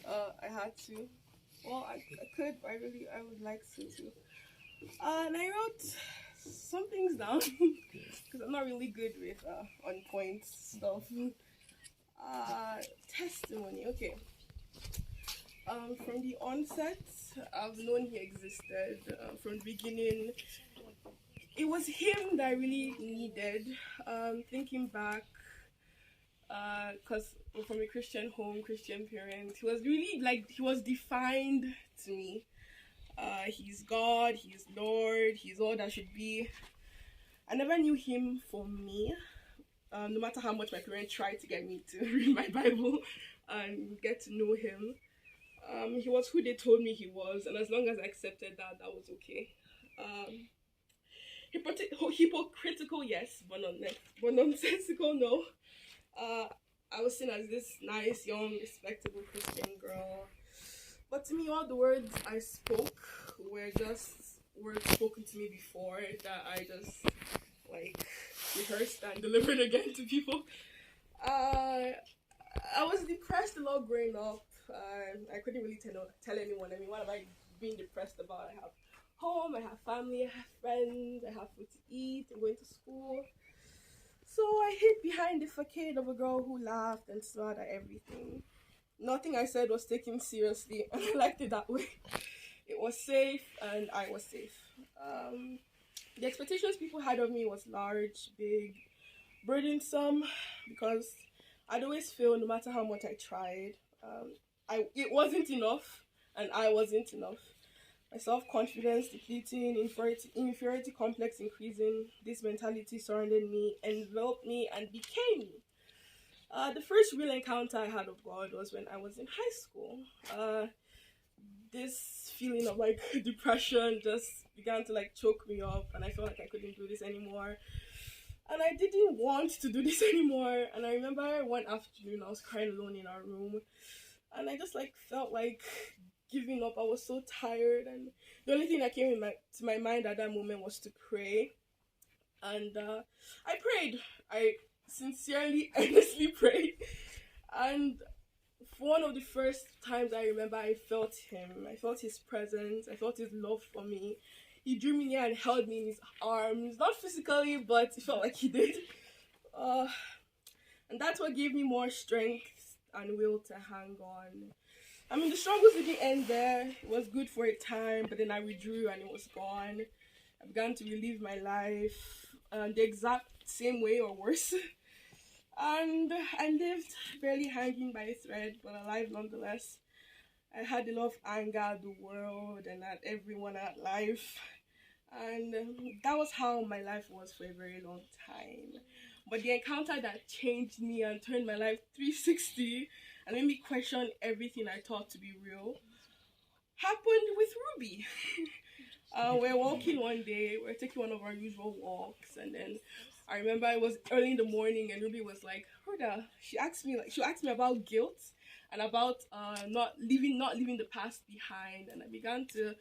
I had to. Well, I could, but I would like to too. And I wrote some things down because I'm not really good with on point stuff. Uh, Testimony. Okay. From the onset, I've known he existed. From the beginning, it was him that I really needed. Thinking back, because we're from a Christian home, Christian parents, he was really like he was defined to me. He's God, he's Lord, he's all that should be. I never knew him for me. No matter how much my parents tried to get me to read my Bible and get to know him, he was who they told me he was, and as long as I accepted that, that was okay. Um, Hypocritical, yes, but nonsensical, no. Uh, I was seen as this nice, young, respectable Christian girl. But to me, all the words I spoke were just words spoken to me before that I just like rehearsed and delivered again to people. Uh, I was depressed a lot growing up. I couldn't really tell anyone. I mean, what am I being depressed about? I have home, I have family, I have friends, I have food to eat, I'm going to school. So I hid behind the facade of a girl who laughed and smiled at everything. Nothing I said was taken seriously, and I liked it that way. It was safe, and I was safe. The expectations people had of me was large, big, burdensome, because I'd always feel no matter how much I tried, it wasn't enough, and I wasn't enough. My self-confidence depleting, inferiority complex increasing, this mentality surrounded me, enveloped me, and became me. The first real encounter I had of God was when I was in high school. This feeling of like depression just began to like choke me up, and I felt like I couldn't do this anymore. And I didn't want to do this anymore. And I remember one afternoon I was crying alone in our room, and I just like felt like giving up. I was so tired, and the only thing that came to my mind at that moment was to pray. And I prayed. I sincerely, earnestly prayed. And for one of the first times I remember, I felt him. I felt his presence. I felt his love for me. He drew me near and held me in his arms. Not physically, but it felt like he did. Uh, and that's what gave me more strength and will to hang on. I mean, the struggles didn't end there. It was good for a time, but then I withdrew and it was gone. I began to relive my life the exact same way or worse. And I lived barely hanging by a thread, but alive nonetheless. I had a lot of anger at the world and at everyone at life. And that was how my life was for a very long time. But the encounter that changed me and turned my life 360 and made me question everything I thought to be real happened with Ruby. We're walking one day, we're taking one of our usual walks, and then I remember it was early in the morning, and Ruby was like, Rhoda, she asked me about guilt and about not leaving the past behind, and I began to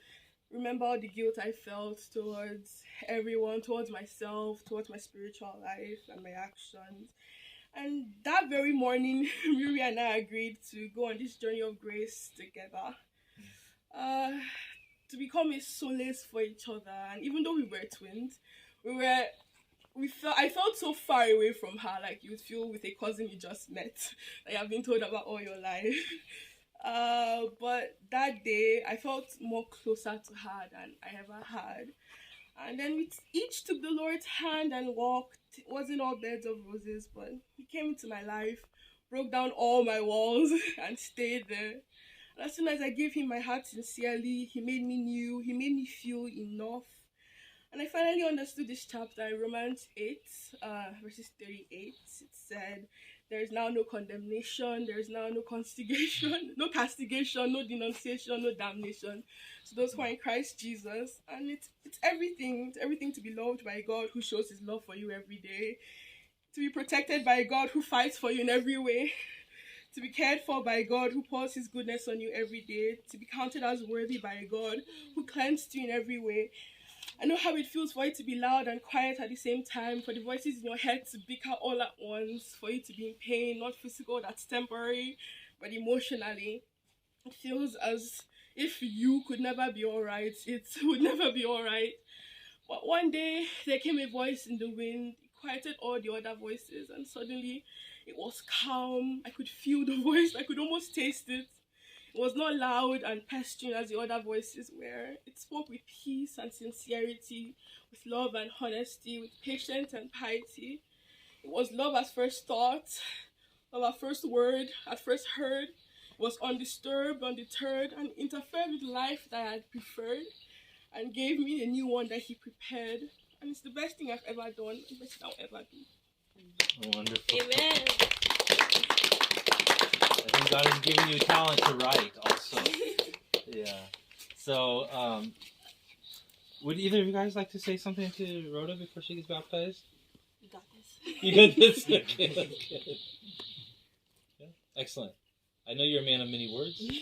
remember all the guilt I felt towards everyone, towards myself, towards my spiritual life and my actions. And that very morning, Ruby and I agreed to go on this journey of grace together. Uh, to become a solace for each other. And even though we were twins, I felt so far away from her, like you would feel with a cousin you just met, that you have been told about all your life. But that day I felt more closer to her than I ever had. And then we each took the Lord's hand and walked. It wasn't all beds of roses, but he came into my life, broke down all my walls, and stayed there. And as soon as I gave him my heart sincerely, he made me new, he made me feel enough. And I finally understood this chapter in Romans 8, verses 38. It said, there is now no condemnation, there is now no castigation, no castigation, no denunciation, no damnation to those who are in Christ Jesus. And it's everything. It's everything to be loved by God who shows his love for you every day, to be protected by God who fights for you in every way, to be cared for by God who pours his goodness on you every day, to be counted as worthy by God who cleansed you in every way. I know how it feels for you to be loud and quiet at the same time, for the voices in your head to bicker all at once, for you to be in pain, not physical, that's temporary, but emotionally. It feels as if you could never be alright. It would never be alright. But one day there came a voice in the wind. It quieted all the other voices, and suddenly it was calm. I could feel the voice. I could almost taste it. It was not loud and pestering as the other voices were. It spoke with peace and sincerity, with love and honesty, with patience and piety. It was love at first thought, love at first word, at first heard. It was undisturbed, undeterred, and interfered with life that I had preferred, and gave me a new one that he prepared. And it's the best thing I've ever done, the best thing I'll ever do. Wonderful. Amen. I think God has given you talent to write also. Yeah. So, would either of you guys like to say something to Rhoda before she gets baptized? You got this. You got this? Okay, that's good. Yeah. Excellent. I know you're a man of many words.